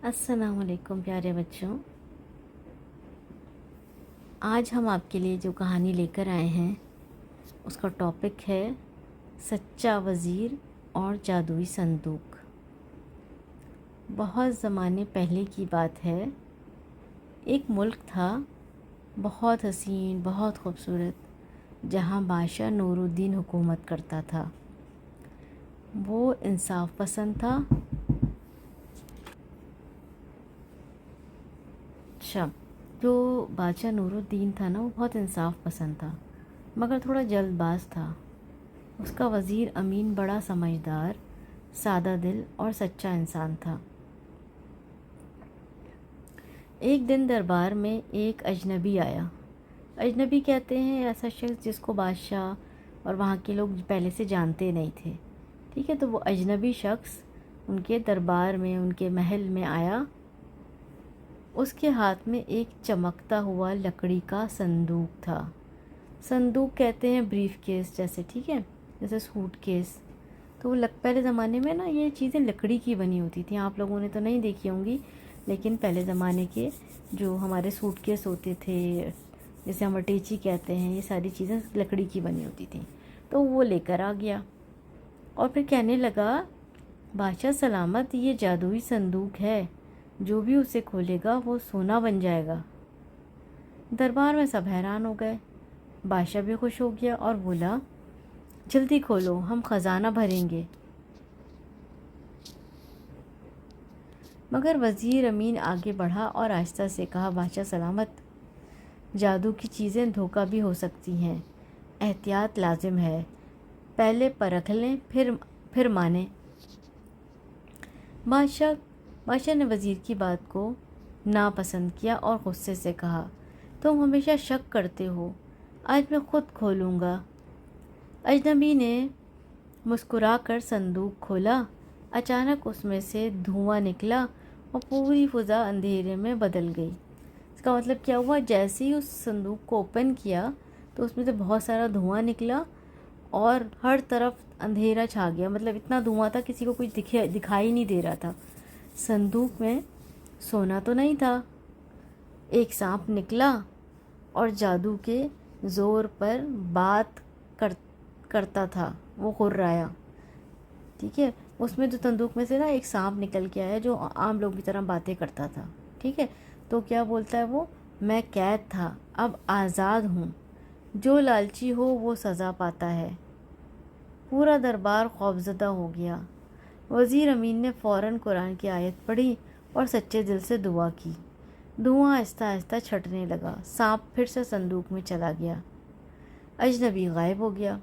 अस्सलाम वालेकुम प्यारे बच्चों। आज हम आपके लिए जो कहानी लेकर आए हैं उसका टॉपिक है सच्चा वज़ीर और जादुई संदूक। बहुत ज़माने पहले की बात है। एक मुल्क था, बहुत हसीन, बहुत खूबसूरत, जहाँ बादशाह नूरुद्दीन हुकूमत करता था। वो इंसाफ पसंद था। अच्छा, जो बादशाह नूरुद्दीन था ना, वो बहुत इंसाफ पसंद था, मगर थोड़ा जल्दबाज था। उसका वज़ीर अमीन बड़ा समझदार, सादा दिल और सच्चा इंसान था। एक दिन दरबार में एक अजनबी आया। अजनबी कहते हैं ऐसा शख्स जिसको बादशाह और वहाँ के लोग पहले से जानते नहीं थे। ठीक है, तो वो अजनबी शख्स उनके दरबार में, उनके महल में आया। उसके हाथ में एक चमकता हुआ लकड़ी का संदूक था। संदूक कहते हैं ब्रीफ केस जैसे, ठीक है, जैसे सूट केस। तो वो पहले ज़माने में ना ये चीज़ें लकड़ी की बनी होती थी। आप लोगों ने तो नहीं देखी होंगी, लेकिन पहले ज़माने के जो हमारे सूट केस होते थे, जैसे हम अटैची कहते हैं, ये सारी चीज़ें लकड़ी की बनी होती थी। तो वो लेकर आ गया और फिर कहने लगा, बादशाह सलामत, ये जादुई संदूक है, जो भी उसे खोलेगा वो सोना बन जाएगा। दरबार में सब हैरान हो गए। बादशाह भी खुश हो गया और बोला, जल्दी खोलो, हम ख़जाना भरेंगे। मगर वज़ीर अमीन आगे बढ़ा और आहिस्ता से कहा, बादशाह सलामत, जादू की चीज़ें धोखा भी हो सकती हैं, एहतियात लाजिम है, पहले परख लें फिर माने। बादशाह बादशाह ने वज़ीर की बात को नापसंद किया और गुस्से से कहा, तुम हमेशा शक करते हो, आज मैं खुद खोलूँगा। अजनबी ने मुस्कुराकर संदूक खोला। अचानक उसमें से धुआं निकला और पूरी फ़िज़ा अंधेरे में बदल गई। इसका मतलब क्या हुआ, जैसे ही उस संदूक को ओपन किया तो उसमें से बहुत सारा धुआं निकला और हर तरफ अंधेरा छा गया। मतलब इतना धुआं था, किसी को कुछ दिखाई नहीं दे रहा था। संदूक में सोना तो नहीं था। एक सांप निकला और जादू के ज़ोर पर बात करता था, वो गुर्राया। ठीक है, उसमें जो संदूक में से ना एक सांप निकल के आया जो आम लोग की तरह बातें करता था। ठीक है, तो क्या बोलता है वो, मैं कैद था, अब आज़ाद हूँ, जो लालची हो वो सज़ा पाता है। पूरा दरबार खौफज़दा हो गया। वज़ीर अमीन ने फ़ौरन कुरान की आयत पढ़ी और सच्चे दिल से दुआ की। धुआं आहिस्ता आहिस्ता छटने लगा। सांप फिर से संदूक में चला गया। अजनबी गायब हो गया।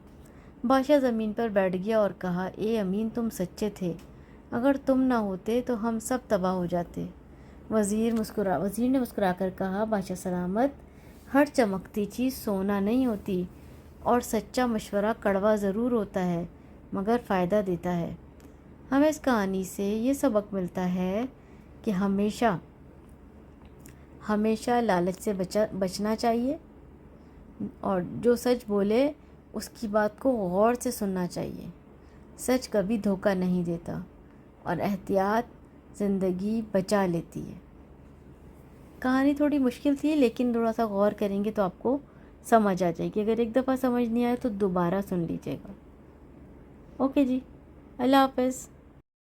बादशाह ज़मीन पर बैठ गया और कहा, ए अमीन, तुम सच्चे थे, अगर तुम ना होते तो हम सब तबाह हो जाते। वज़ीर ने मुस्कुरा कर कहा, बादशाह सलामत, हर चमकती चीज़ सोना नहीं होती और सच्चा मशवरा कड़वा ज़रूर होता है, मगर फ़ायदा देता है। हमें इस कहानी से ये सबक मिलता है कि हमेशा हमेशा लालच से बचना चाहिए और जो सच बोले उसकी बात को गौर से सुनना चाहिए। सच कभी धोखा नहीं देता और एहतियात ज़िंदगी बचा लेती है। कहानी थोड़ी मुश्किल थी, लेकिन थोड़ा सा गौर करेंगे तो आपको समझ आ जाएगी। अगर एक दफ़ा समझ नहीं आए तो दोबारा सुन लीजिएगा। ओके जी, अल्लाह हाफ़िज़।